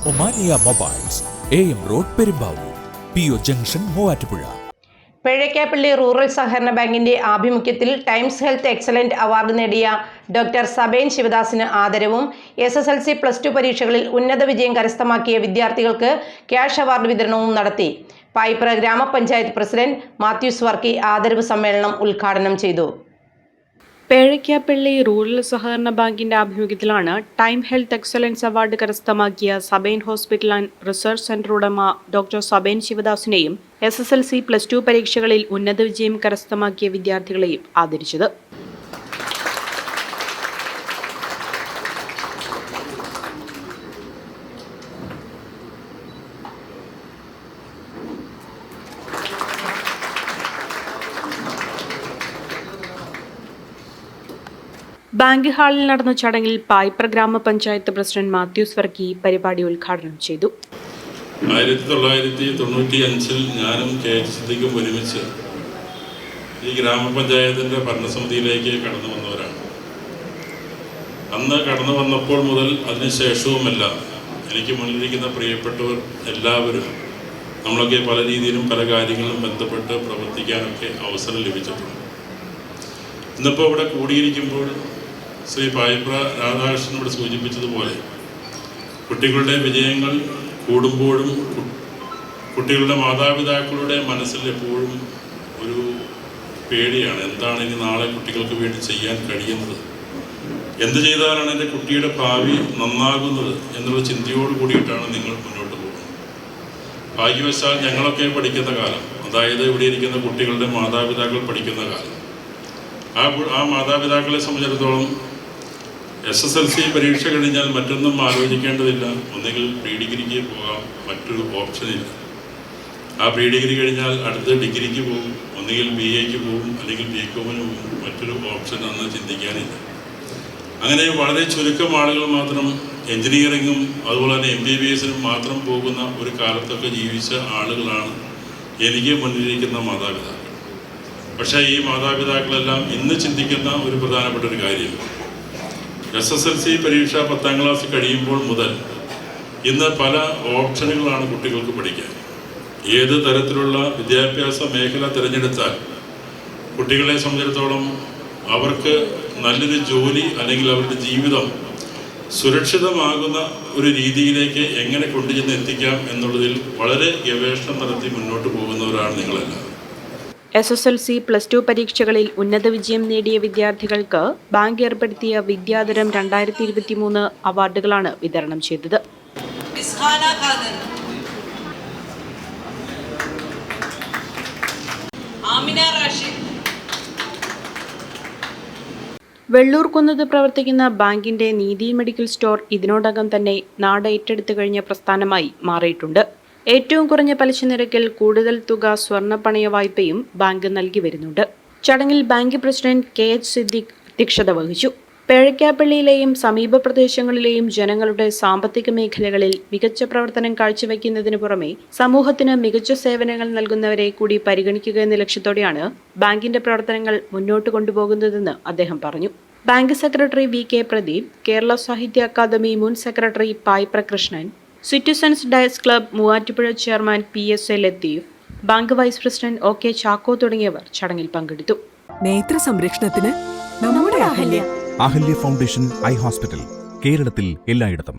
Omania mobiles, AM road Perumbavoor, PO junction Muvattupuzha. Pezhakkappilly rural സഹകരണ ബാങ്കിന്റെ ആഭിമുഖ്യത്തിൽ ടൈംസ് ഹെൽത്ത് എക്സലന്റ് അവാർഡ് നേടിയ ഡോക്ടർ സബേൻ ശിവദാസിന് ആദരവും SSLC +2 പരീക്ഷകളിൽ ഉന്നത വിജയം കരസ്ഥമാക്കിയ വിദ്യാർത്ഥികൾക്ക് ക്യാഷ് അവാർഡ് വിതരണവും നടത്തി. പായിപ്ര ഗ്രാമപഞ്ചായത്ത് പ്രസിഡന്റ് മാത്യൂസ് വർക്കി ആദരവ് സമ്മേളനം ഉദ്ഘാടനം ചെയ്തു. പേഴക്കാപ്പള്ളി റൂറൽ സഹകരണ ബാങ്കിന്റെ ആഭിമുഖ്യത്തിലാണ് ടൈം ഹെൽത്ത് എക്സലൻസ് അവാർഡ് കരസ്ഥമാക്കിയ സബേൻ ഹോസ്പിറ്റൽ ആൻഡ് റിസർച്ച് സെന്റർ ഉടമ ഡോക്ടർ സബേൻ ശിവദാസിനെയും SSLC +2 പരീക്ഷകളിൽ ഉന്നത വിജയം കരസ്ഥമാക്കിയ വിദ്യാർത്ഥികളെയും ആദരിച്ചത്. ബാങ്ക് ഹാളിൽ നടന്ന ചടങ്ങിൽ പായിപ്ര ഗ്രാമപഞ്ചായത്ത് പ്രസിഡന്റ് മാത്യൂസ് വർക്കി പരിപാടി ഉദ്ഘാടനം ചെയ്തു. 1995 ഞാനും KHCക്കും ഒരുമിച്ച് ഈ ഗ്രാമപഞ്ചായത്തിൻ്റെ ഭരണസമിതിയിലേക്ക് കടന്നു വന്നവരാണ്. അന്ന് കടന്നു വന്നപ്പോൾ മുതൽ അതിനുശേഷവുമെല്ലാം എനിക്ക് മുന്നിലിരിക്കുന്ന പ്രിയപ്പെട്ടവർ എല്ലാവരും നമ്മളൊക്കെ പല രീതിയിലും പല കാര്യങ്ങളിലും ബന്ധപ്പെട്ട് പ്രവർത്തിക്കാനൊക്കെ അവസരം ലഭിച്ചിട്ടുണ്ട്. ഇന്നിപ്പോൾ ഇവിടെ കൂടിയിരിക്കുമ്പോൾ ശ്രീ പായിപ്ര രാധാകൃഷ്ണൻ ഇവിടെ സൂചിപ്പിച്ചതുപോലെ കുട്ടികളുടെ വിജയങ്ങൾ കൂടുമ്പോഴും കുട്ടികളുടെ മാതാപിതാക്കളുടെ മനസ്സിൽ എപ്പോഴും ഒരു പേടിയാണ്. എന്താണ് ഇനി നാളെ കുട്ടികൾക്ക് വേണ്ടി ചെയ്യാൻ കഴിയുന്നത്, എന്ത് ചെയ്താലാണ് എൻ്റെ കുട്ടിയുടെ ഭാവി നന്നാകുന്നത് എന്നുള്ള ചിന്തയോട് കൂടിയിട്ടാണ് നിങ്ങൾ മുന്നോട്ട് പോകുന്നത്. ഭാഗ്യവശാൽ ഞങ്ങളൊക്കെ പഠിക്കുന്ന കാലം, അതായത് ഇവിടെ ഇരിക്കുന്ന കുട്ടികളുടെ മാതാപിതാക്കൾ പഠിക്കുന്ന കാലം, ആ മാതാപിതാക്കളെ സംബന്ധിച്ചിടത്തോളം SSLC പരീക്ഷ കഴിഞ്ഞാൽ മറ്റൊന്നും ആലോചിക്കേണ്ടതില്ല. ഒന്നുകിൽ പ്രീ ഡിഗ്രിക്ക് പോകാം, മറ്റൊരു ഓപ്ഷനില്ല. ആ പ്രീ ഡിഗ്രി കഴിഞ്ഞാൽ അടുത്ത ഡിഗ്രിക്ക് പോകും, ഒന്നുകിൽ BAക്ക് പോകും, അല്ലെങ്കിൽ BComന് പോകും, മറ്റൊരു ഓപ്ഷൻ അന്ന് ചിന്തിക്കാനില്ല. അങ്ങനെ വളരെ ചുരുക്കം ആളുകൾ മാത്രം എൻജിനീയറിങ്ങും അതുപോലെ തന്നെ MBBSനും മാത്രം പോകുന്ന ഒരു കാലത്തൊക്കെ ജീവിച്ച ആളുകളാണ് എനിക്ക് മുന്നിലിരിക്കുന്ന മാതാപിതാക്കൾ. പക്ഷേ ഈ മാതാപിതാക്കളെല്ലാം ഇന്ന് ചിന്തിക്കുന്ന ഒരു പ്രധാനപ്പെട്ട ഒരു കാര്യം, SSLC പരീക്ഷ 10ാം ക്ലാസ് കഴിയുമ്പോൾ മുതൽ ഇന്ന് പല ഓപ്ഷനുകളാണ് കുട്ടികൾക്ക് പഠിക്കാൻ. ഏത് തരത്തിലുള്ള വിദ്യാഭ്യാസ മേഖല തിരഞ്ഞെടുത്താൽ കുട്ടികളെ സംബന്ധിച്ചിടത്തോളം അവർക്ക് നല്ലൊരു ജോലി അല്ലെങ്കിൽ അവരുടെ ജീവിതം സുരക്ഷിതമാകുന്ന ഒരു രീതിയിലേക്ക് എങ്ങനെ കൊണ്ടുചെന്ന് എത്തിക്കാം എന്നുള്ളതിൽ വളരെ ഗവേഷണം നടത്തി മുന്നോട്ട് പോകുന്നവരാണ് നിങ്ങളെല്ലാം. SSLC +2 പരീക്ഷകളിൽ ഉന്നത വിജയം നേടിയ വിദ്യാർത്ഥികൾക്ക് ബാങ്ക് ഏർപ്പെടുത്തിയ വിദ്യാധരം 2023 അവാർഡുകളാണ് വിതരണം ചെയ്തത്. വെള്ളൂർകുന്നത് പ്രവർത്തിക്കുന്ന ബാങ്കിന്റെ നീതി മെഡിക്കൽ സ്റ്റോർ ഇതിനോടകം തന്നെ നാട് ഏറ്റെടുത്തു കഴിഞ്ഞ പ്രസ്ഥാനമായി മാറിയിട്ടുണ്ട്. ഏറ്റവും കുറഞ്ഞ പലിശ നിരക്കിൽ കൂടുതൽ തുക സ്വർണ്ണ പണയ വായ്പയും ബാങ്ക് നൽകി വരുന്നുണ്ട്. ചടങ്ങിൽ ബാങ്ക് പ്രസിഡന്റ് KH സിദ്ദിഖ് അധ്യക്ഷത വഹിച്ചു. പേഴക്കാപ്പള്ളിയിലെയും സമീപ പ്രദേശങ്ങളിലെയും ജനങ്ങളുടെ സാമ്പത്തിക മേഖലകളിൽ മികച്ച പ്രവർത്തനം കാഴ്ചവെക്കുന്നതിന് പുറമെ സമൂഹത്തിന് മികച്ച സേവനങ്ങൾ നൽകുന്നവരെ കൂടി പരിഗണിക്കുക എന്ന ലക്ഷ്യത്തോടെയാണ് ബാങ്കിന്റെ പ്രവർത്തനങ്ങൾ മുന്നോട്ട് കൊണ്ടുപോകുന്നതെന്ന് അദ്ദേഹം പറഞ്ഞു. Bank secretary VK Pradeep, Kerala Sahitya Akademi മുൻ സെക്രട്ടറി പായിപ്ര കൃഷ്ണൻ, സിറ്റിസൺസ് ഡയസ് club Muvattupuzha chairman PSA Latheef, bank vice president OK Chacko തുടങ്ങിയവർ ചടങ്ങിൽ പങ്കെടുത്തു. നേത്ര സംരക്ഷണത്തിന് നമ്മുടെ അഹല്യ ഫൗണ്ടേഷൻ ഐ ഹോസ്പിറ്റൽ, കേരളത്തിൽ എല്ലായിടത്തും.